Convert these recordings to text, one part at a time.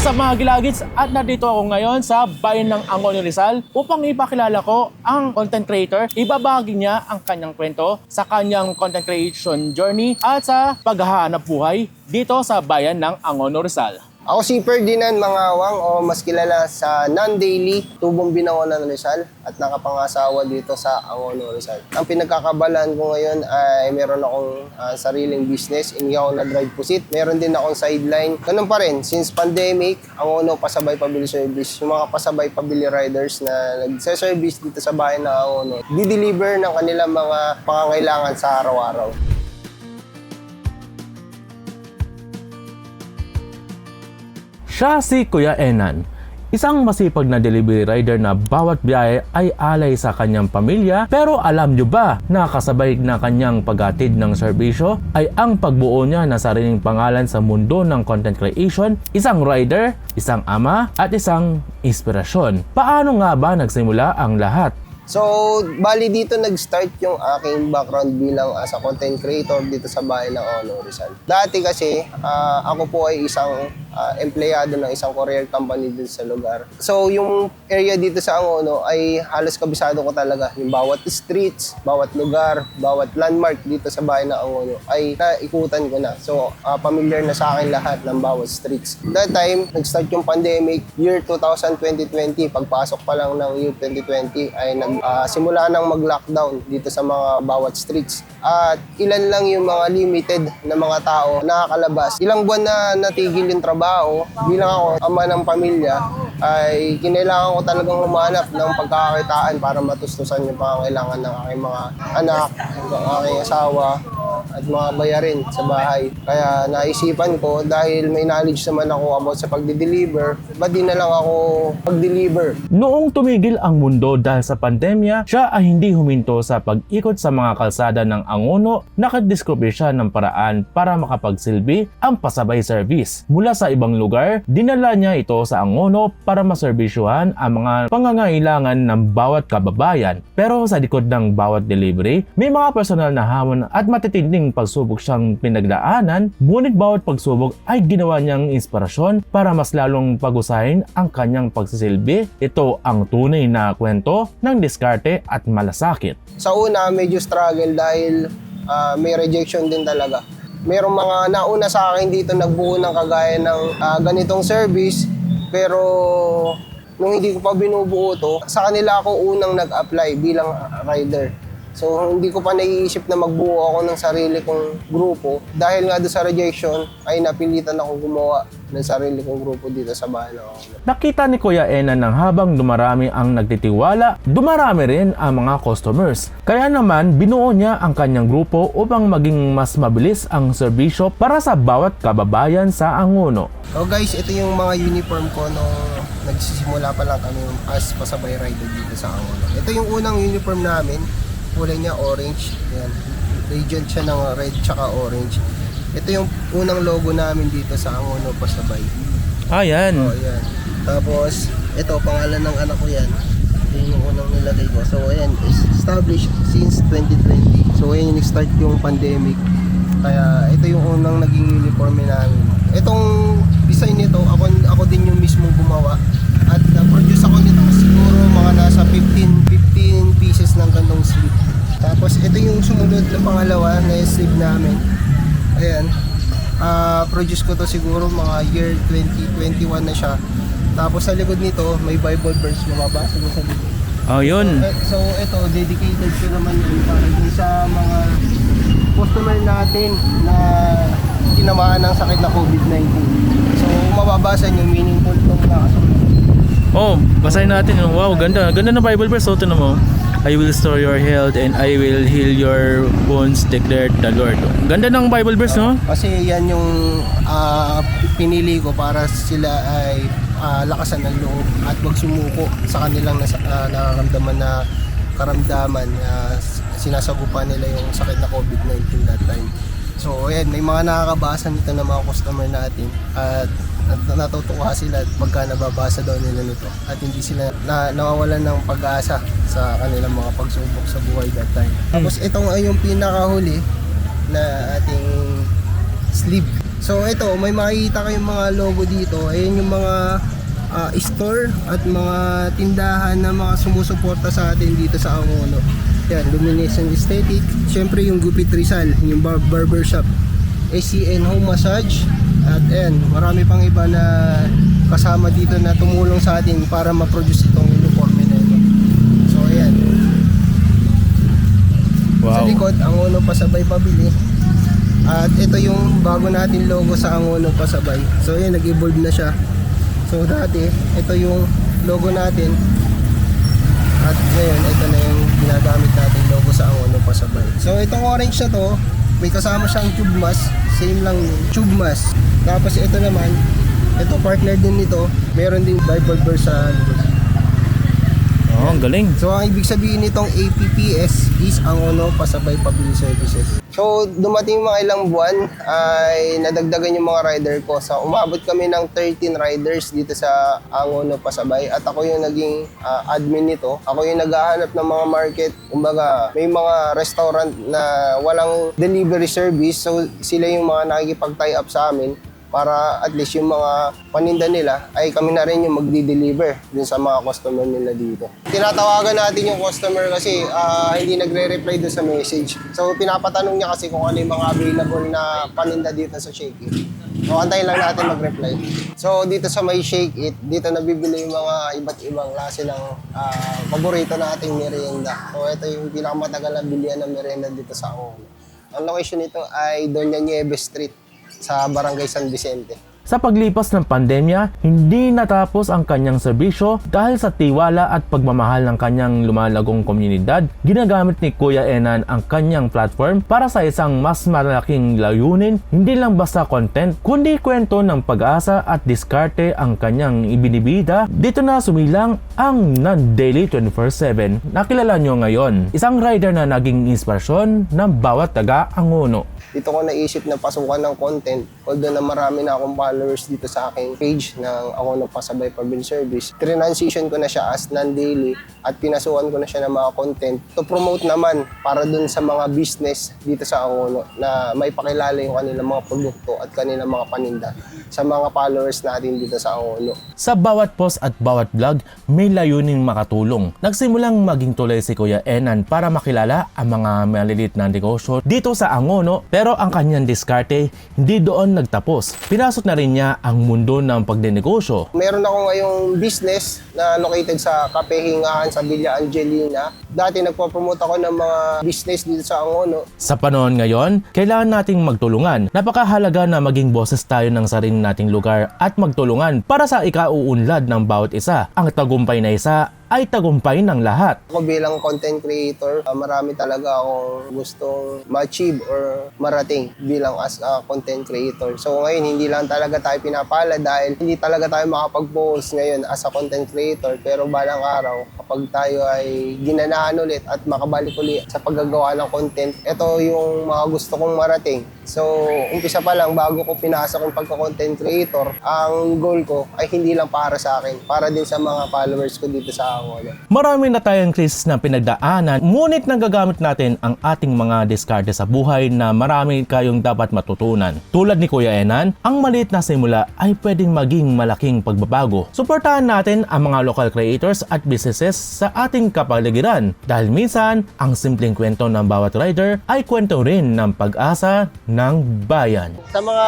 What's up mga Gilagits? At nandito ako ngayon sa bayan ng Angono, Rizal upang ipakilala ko ang content creator. Ibabahagi niya ang kanyang kwento sa kanyang content creation journey at sa paghahanap buhay dito sa bayan ng Angono, Rizal. Ako si Ferdinand Mangawang o mas kilala sa Non-Daily, Tubong Binangonan, Rizal at nakapangasawa dito sa Angono, Rizal. Ang pinagkakabalaan ko ngayon ay meron akong sariling business, hindi ako na-drive pusit. Meron din akong sideline. Ganun pa rin, since pandemic, Angono pasabay pabili service. Yung mga pasabay pabili riders na nagse-service dito sa bayan ng Angono, di-deliver ng kanilang mga pangangailangan sa araw-araw. Siya si Kuya Enan, isang masipag na delivery rider na bawat biyahe ay alay sa kanyang pamilya. Pero alam nyo ba na kasabay na kanyang paghatid ng serbisyo ay ang pagbuo niya na sariling pangalan sa mundo ng content creation, isang rider, isang ama at isang inspirasyon. Paano nga ba nagsimula ang lahat? So, bali dito nag-start yung aking background bilang as a content creator dito sa bayan ng Angono, Rizal. Dati kasi, ako po ay isang empleyado ng isang courier company dito sa lugar. So, yung area dito sa Angono ay halos kabisado ko talaga. Yung bawat streets, bawat lugar, bawat landmark dito sa bayan ng Angono ay naikutan ko na. So, familiar na sa akin lahat ng bawat streets. That time, nag-start yung pandemic, year 2020, pagpasok pa lang ng year 2020 ay simula nang mag-lockdown dito sa mga bawat streets. At ilan lang yung mga limited na mga tao nakakalabas. Ilang buwan na natigil yung trabaho, bilang ako ama ng pamilya, ay kinailangan ko talagang humanap ng pagkakakitaan para matustusan yung pangangailangan ng aking mga anak, ng aking asawa, at mga bayarin sa bahay. Kaya naisipan ko, dahil may knowledge naman ako about sa pagdi-deliver, ba't di na lang ako pag-deliver? Noong tumigil ang mundo dahil sa pandemya, siya ay hindi huminto sa pag-ikot sa mga kalsada ng Angono. Nakadiskubre siya ng paraan para makapagsilbi ang pasabay service. Mula sa ibang lugar, dinala niya ito sa Angono para maserbisyuhan ang mga pangangailangan ng bawat kababayan. Pero sa likod ng bawat delivery, may mga personal na hamon at matitinding pagsubok siyang pinagdaanan. Ngunit bawat pagsubok ay ginawa niyang inspirasyon para mas lalong pagusahin ang kanyang pagsisilbi. Ito ang tunay na kwento ng diskarte at malasakit. Sa una, medyo struggle dahil may rejection din talaga. Merong mga nauna sa akin dito nagbuo ng kagaya ng ganitong service, pero nung hindi ko pa binubuo to, sa kanila ako unang nag-apply bilang rider. So, hindi ko pa naiisip na magbuo ako ng sarili kong grupo. Dahil nga doon sa rejection, ay napilitan akong gumawa ng sarili kong grupo dito sa bahay ng Angono. Nakita ni Kuya Enan nang habang dumarami ang nagtitiwala, dumarami rin ang mga customers. Kaya naman, binuo niya ang kanyang grupo upang maging mas mabilis ang serbisyo para sa bawat kababayan sa Angono. So guys, ito yung mga uniform ko nung nagsisimula pa lang kami as pasabay rider dito sa Angono. Ito yung unang uniform namin. Kulay niya orange. Yan. Region siya ng red tsaka orange. Ito yung unang logo namin dito sa Angono Pasabay. Ah, yan. Oh, yan. Tapos, ito, pangalan ng anak ko yan. Yan yung unang nilagay ko. So, ayan, established since 2020. So, ayan yung start yung pandemic. Kaya, ito yung unang naging uniform namin. Itong design nito, ako din yung mismong gumawa. At na-produce ako nito siguro mga nasa 15 pieces ng gantong sleeve. Tapos ito yung sumunod na pangalawa na sleeve namin. Ayan. Produce ko to siguro mga year 2021 na siya. Tapos sa likod nito may Bible verse, mababasa mo sa likod. Oh, yun. So ito, dedicated ko naman yun para din sa mga customer natin na tinamaan ng sakit na COVID-19. So kung mababasa nyo, meaningful itong nakasulat. Oh, basahin natin. Wow, ganda. Ganda ng Bible verse. So, ito na mo. I will restore your health and I will heal your wounds, declared the Lord. Ganda ng Bible verse, no? Kasi yan yung pinili ko para sila ay lakasan ng loob at wag sumuko sa kanilang nararamdaman na karamdaman. Sinasagupan nila yung sakit na COVID-19 that time. So, ayan, may mga nakakabasa nito ng mga customer natin at natutuwa sila pagka nababasa daw nila nito at hindi sila nawawalan ng pag-asa sa kanilang mga pagsubok sa buhay that time. Tapos itong ay yung pinakahuli na ating sleeve. So ito, may makikita kayong mga logo dito. Ayan yung mga store at mga tindahan na mga sumusuporta sa atin dito sa Angono. Yan, Luminescent Aesthetic. Siyempre yung Gupit Rizal, yung barbershop. ACN Home Massage. At ayan, marami pang iba na kasama dito na tumulong sa atin para ma-produce itong uniforme na ito. So ayan. Sa likod, Angono Pasabay Pabili. At ito yung bago natin logo sa Angono Pasabay. So ayan, nag-evolve na siya. So dati, ito yung logo natin. At ngayon, ito na yung ginagamit natin logo sa Angono Pasabay. So itong orange na to, may kasama siyang tube mask. Same lang yung tube mask. Tapos ito naman, ito partner din nito. Meron din Bible verse sa likod. Oh, ang galing. So ang ibig sabihin nitong APPS is Angono Pasabay Pabili Services. So dumating mga ilang buwan ay nadagdagan yung mga rider ko. So umabot kami ng 13 riders dito sa Angono Pasabay at ako yung naging admin nito. Ako yung naghahanap ng mga market. Kumbaga may mga restaurant na walang delivery service. So sila yung mga nakikipag-tie up sa amin para at least yung mga paninda nila ay kami na rin yung magdi-deliver dun sa mga customer nila dito. Tinatawagan natin yung customer kasi hindi nagre-reply dun sa message. So pinapatanong niya kasi kung ano yung mga available na paninda dito sa Shake It. So antayin lang natin mag-reply. So dito sa may Shake It, dito nabibili yung mga iba't ibang klase ng paborito nating merienda. So ito yung pinakamatagal na bilihan ng merienda dito sa Angono. Ang location nito ay Doña Nieves Street sa Barangay San Vicente. Sa paglipas ng pandemya, hindi natapos ang kanyang serbisyo dahil sa tiwala at pagmamahal ng kanyang lumalagong komunidad. Ginagamit ni Kuya Enan ang kanyang platform para sa isang mas malaking layunin, hindi lang basta content, kundi kwento ng pag-asa at diskarte ang kanyang ibinibida. Dito na sumilang ang Non-Daily 24/7 na kilala nyo ngayon. Isang rider na naging inspirasyon ng bawat taga-Angono. Dito ko naisip na pasukan ng content, although na marami na akong followers dito sa aking page ng Angono Pasabay Pabili Service. Transition ko na siya as non-daily at pinasukan ko na siya ng mga content to promote naman para dun sa mga business dito sa Angono na may pakilala yung kanilang mga produkto at kanilang mga paninda sa mga followers natin dito sa Angono. Sa bawat post at bawat vlog, may layuning makatulong. Nagsimulang maging tulay si Kuya Enan para makilala ang mga maliliit na negosyo dito sa Angono, pero ang kanyang diskarte hindi doon nagtapos. Pinasok na rin niya ang mundo ng pagdenegosyo. Meron ako ngayong business na located sa Cafe Hingahan sa Villa Angelina. Dati nagpo-promote ako ng mga business dito sa Angono. Sa panahon ngayon, kailangan nating magtulungan. Napakahalaga na maging boses tayo ng sarili nating lugar at magtulungan para sa ikauunlad ng bawat isa. Ang tagumpay na isa ay tagumpay ng lahat. Ako bilang content creator, marami talaga akong gustong ma-achieve or marating bilang as a content creator. So ngayon, hindi lang talaga tayo pinapala dahil hindi talaga tayo makapag-post ngayon as a content creator. Pero balang araw, kapag tayo ay ginanahan ulit at makabalik ulit sa paggagawa ng content, ito yung mga gusto kong marating. So, umpisa pa lang, bago ko pinasok yung pagka-content creator, ang goal ko ay hindi lang para sa akin, para din sa mga followers ko dito sa Angono. Marami na tayong krisis na pinagdaanan, ngunit nagagamit natin ang ating mga diskarte sa buhay na marami kayong dapat matutunan. Tulad ni Kuya Enan, ang maliit na simula ay pwedeng maging malaking pagbabago. Suportahan natin ang mga local creators at businesses sa ating kapaligiran dahil minsan, ang simpleng kwento ng bawat rider ay kwento rin ng pag-asa ng bayan. Sa mga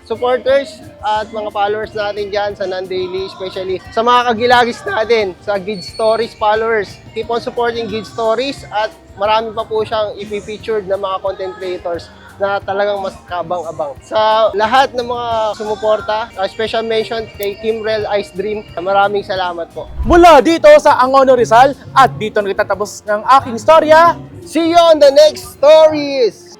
supporters at mga followers natin dyan sa Non-Daily, especially sa mga kagilagis natin, sa Gid Stories followers, keep on supporting Gid Stories at marami pa po siyang ipipictured na mga content creators na talagang mas kabang-abang. Sa lahat ng mga sumuporta, special mention kay Kimrel Ice Dream, maraming salamat po. Mula dito sa Angono Rizal at dito nagtatapos ng aking storya. See you on the next stories!